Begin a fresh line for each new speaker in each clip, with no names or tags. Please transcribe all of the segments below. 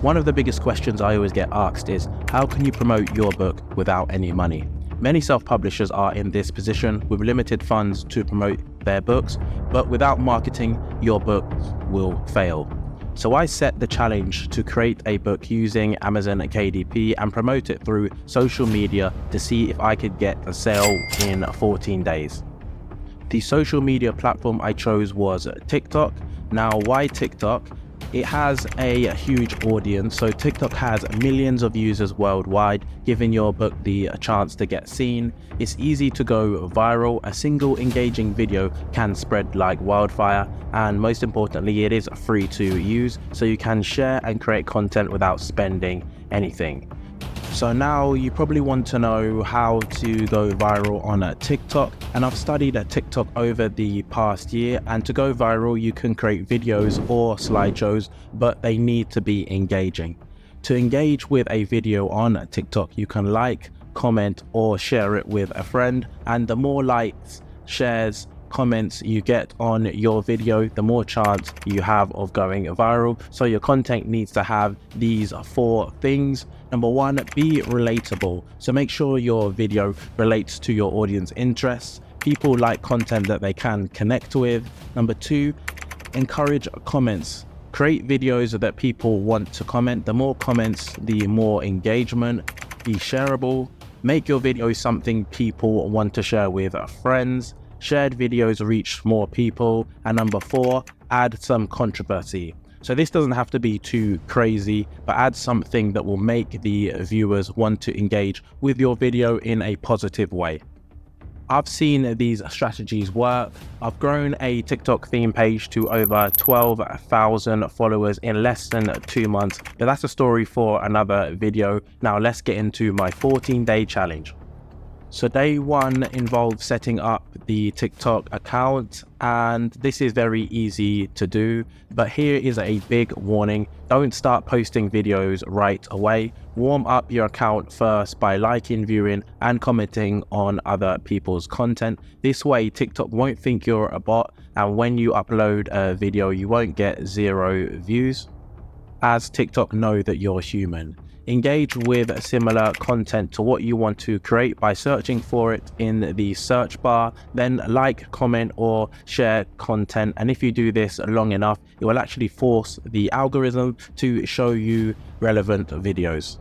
One of the biggest questions I always get asked is, how can you promote your book without any money? Many self-publishers are in this position with limited funds to promote their books, but without marketing, your book will fail. So I set the challenge to create a book using Amazon KDP and promote it through social media to see if I could get a sale in 14 days. The social media platform I chose was TikTok. Now, why TikTok? It has a huge audience, so TikTok has millions of users worldwide, giving your book the chance to get seen. It's easy to go viral. A single engaging video can spread like wildfire, and most importantly, it is free to use, so you can share and create content without spending anything. So now you probably want to know how to go viral on TikTok, and I've studied TikTok over the past year, and to go viral you can create videos or slideshows, but they need to be engaging. To engage with a video on TikTok, you can like, comment or share it with a friend, and the more likes, shares, comments you get on your video, the more chance you have of going viral. So your content needs to have these 4 things. Number 1, be relatable. So make sure your video relates to your audience interests. People like content that they can connect with. Number 2, encourage comments. Create videos that people want to comment. The more comments, the more engagement. Be shareable. Make your video something people want to share with friends. Shared videos reach more people. And number 4, add some controversy. So this doesn't have to be too crazy, but add something that will make the viewers want to engage with your video in a positive way. I've seen these strategies work. I've grown a TikTok theme page to over 12,000 followers in less than 2 months, but that's a story for another video. Now let's get into my 14-day challenge. So day 1 involves setting up the TikTok account, and this is very easy to do, but here is a big warning. Don't start posting videos right away. Warm up your account first by liking, viewing and commenting on other people's content. This way TikTok won't think you're a bot, and when you upload a video you won't get 0 views, as TikTok know that you're human. Engage with similar content to what you want to create by searching for it in the search bar, then like, comment or share content, and if you do this long enough it will actually force the algorithm to show you relevant videos.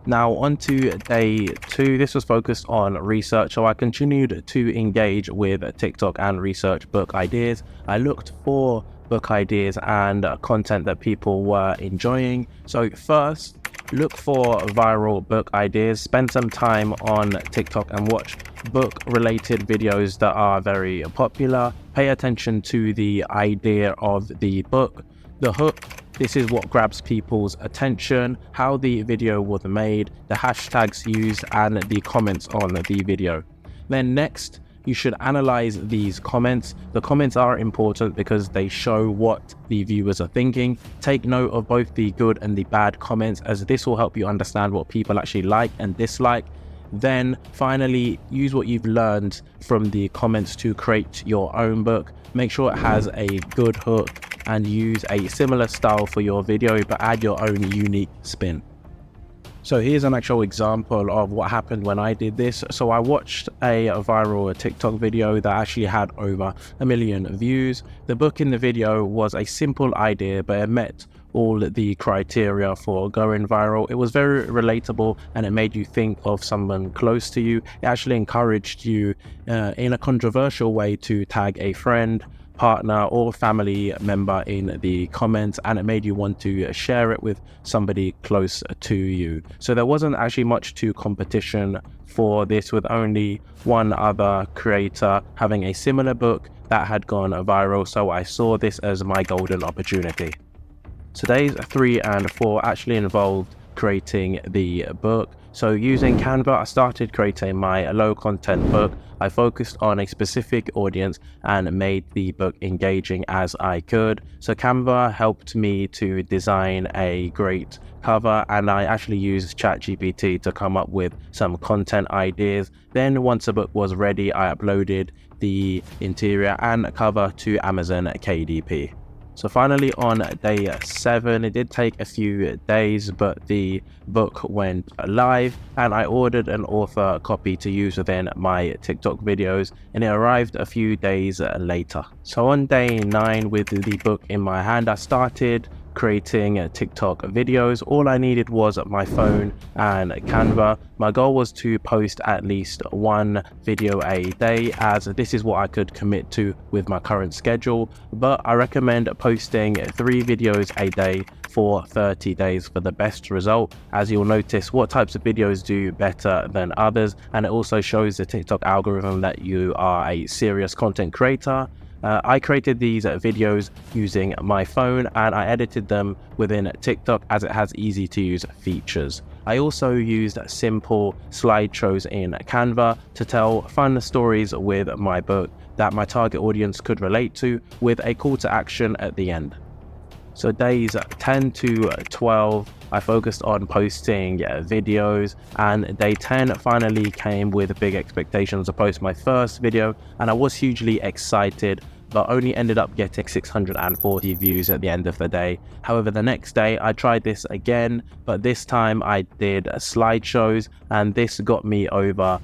Now on to day 2. This was focused on research, so I continued to engage with TikTok and research book ideas. I looked for book ideas and content that people were enjoying. So first, look for viral book ideas. Spend some time on TikTok and watch book related videos that are very popular. Pay attention to the idea of the book, the hook. This is what grabs people's attention, how the video was made, the hashtags used and the comments on the video. Then next, you should analyze these comments. The comments are important because they show what the viewers are thinking. Take note of both the good and the bad comments, as this will help you understand what people actually like and dislike. Then finally, use what you've learned from the comments to create your own book. Make sure it has a good hook and use a similar style for your video, but add your own unique spin. So here's an actual example of what happened when I did this. So I watched a viral TikTok video that actually had over 1 million views. The book in the video was a simple idea, but it met all the criteria for going viral. It was very relatable and it made you think of someone close to you. It actually encouraged you in a controversial way to tag a friend, partner or family member in the comments, and it made you want to share it with somebody close to you. So there wasn't actually much to competition for this, with only one other creator having a similar book that had gone viral. So I saw this as my golden opportunity. Today's 3 and 4 actually involved creating the book. So using Canva, I started creating my low content book. I focused on a specific audience and made the book engaging as I could. So Canva helped me to design a great cover, and I actually used ChatGPT to come up with some content ideas. Then once the book was ready, I uploaded the interior and cover to Amazon KDP. So finally on day 7, it did take a few days, but the book went live and I ordered an author copy to use within my TikTok videos, and it arrived a few days later. So on day 9, with the book in my hand, I started creating TikTok videos. All I needed was my phone and Canva. My goal was to post at least one video a day, as this is what I could commit to with my current schedule, but I recommend posting 3 videos a day for 30 days for the best result, as you'll notice what types of videos do better than others, and it also shows the TikTok algorithm that you are a serious content creator. I created these videos using my phone and I edited them within TikTok, as it has easy to use features. I also used simple slideshows in Canva to tell fun stories with my book that my target audience could relate to, with a call to action at the end. So days 10 to 12, I focused on posting videos, and day 10 finally came with big expectations to post my first video, and I was hugely excited, but only ended up getting 640 views at the end of the day. However, the next day I tried this again, but this time I did slideshows, and this got me over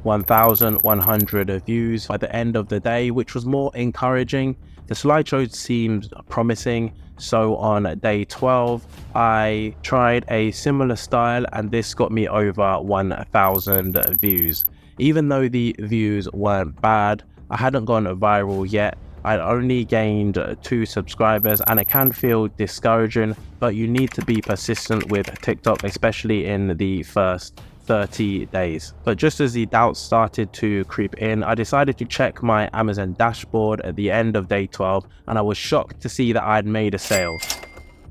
1,100 views by the end of the day, which was more encouraging. The slideshows seemed promising, so on day 12 I tried a similar style, and this got me over 1,000 views. Even though the views weren't bad, I hadn't gone viral yet. I'd only gained 2 subscribers, and it can feel discouraging, but you need to be persistent with TikTok, especially in the first 30 days. But just as the doubts started to creep in, I decided to check my Amazon dashboard at the end of day 12, and I was shocked to see that I had made a sale.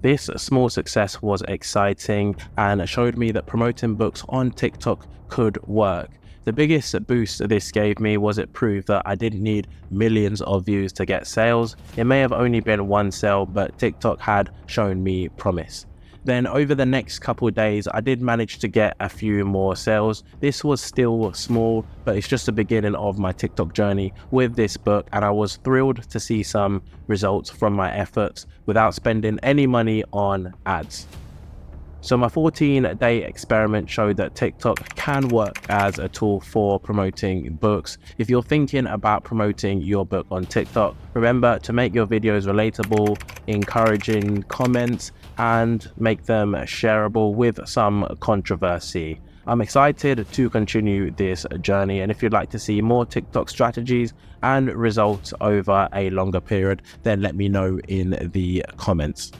This small success was exciting and showed me that promoting books on TikTok could work. The biggest boost this gave me was it proved that I didn't need millions of views to get sales. It may have only been one sale, but TikTok had shown me promise. Then over the next couple of days, I did manage to get a few more sales. This was still small, but it's just the beginning of my TikTok journey with this book, and I was thrilled to see some results from my efforts without spending any money on ads. So my 14-day experiment showed that TikTok can work as a tool for promoting books. If you're thinking about promoting your book on TikTok, remember to make your videos relatable, encouraging comments, and make them shareable with some controversy. I'm excited to continue this journey, and if you'd like to see more TikTok strategies and results over a longer period, then let me know in the comments.